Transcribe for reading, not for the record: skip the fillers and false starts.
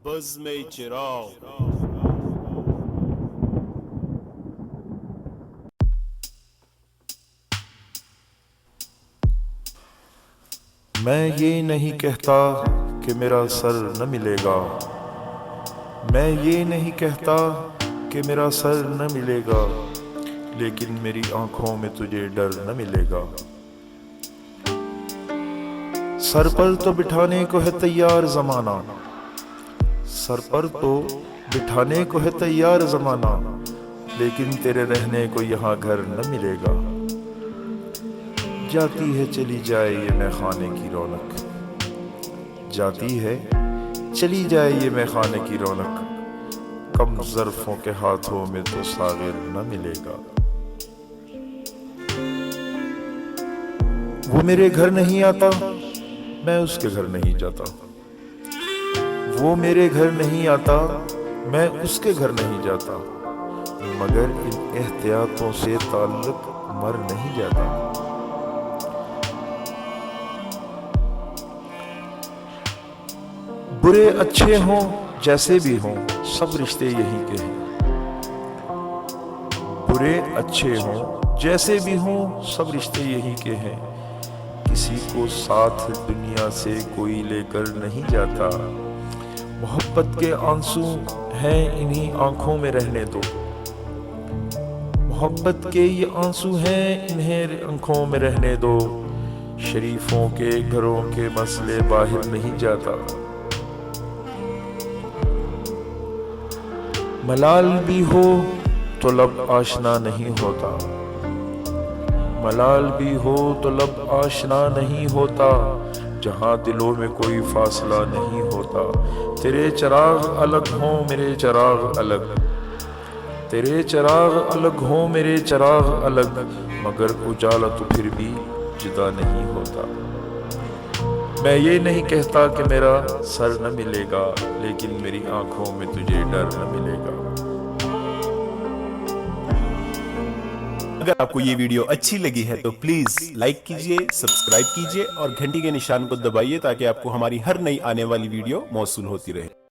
بزم چراغ. میں یہ نہیں کہتا کہ میرا سر نہ ملے گا، میں یہ نہیں کہتا کہ میرا سر نہ ملے گا، لیکن میری آنکھوں میں تجھے ڈر نہ ملے گا۔ سر پر تو بٹھانے کو ہے تیار زمانہ، سر پر تو بٹھانے کو ہے تیار زمانہ، لیکن تیرے رہنے کو یہاں گھر نہ ملے گا۔ جاتی ہے چلی جائے یہ مے خانے کی رونق، جاتی ہے چلی جائے یہ مے خانے کی رونق، کم ظرفوں کے ہاتھوں میں تو ساغر نہ ملے گا۔ وہ میرے گھر نہیں آتا، میں اس کے گھر نہیں جاتا، وہ میرے گھر نہیں آتا، میں اس کے گھر نہیں جاتا، مگر ان احتیاطوں سے تعلق مر نہیں جاتا۔ برے اچھے ہوں جیسے بھی ہوں سب رشتے یہی کے ہیں، برے اچھے ہوں جیسے بھی ہوں سب رشتے یہی کے ہیں، کسی کو ساتھ دنیا سے کوئی لے کر نہیں جاتا، محبت کے آنسو ہیں انہی آنکھوں میں رہنے دو، محبت کے یہ آنسو ہیں انہیں آنکھوں میں رہنے دو، شریفوں کے گھروں کے مسئلے باہر نہیں جاتا۔ ملال بھی ہو تو لب آشنا نہیں ہوتا، ملال بھی ہو تو لب آشنا نہیں ہوتا، جہاں دلوں میں کوئی فاصلہ نہیں ہوتا۔ تیرے چراغ الگ ہوں میرے چراغ الگ، تیرے چراغ الگ ہوں میرے چراغ الگ، مگر اجالا تو پھر بھی جدا نہیں ہوتا۔ میں یہ نہیں کہتا کہ میرا سر نہ ملے گا، لیکن میری آنکھوں میں تجھے ڈر نہ ملے گا۔ اگر آپ کو یہ ویڈیو اچھی لگی ہے تو پلیز لائک کیجئے، سبسکرائب کیجئے اور گھنٹی کے نشان کو دبائیے تاکہ آپ کو ہماری ہر نئی آنے والی ویڈیو موصول ہوتی رہے۔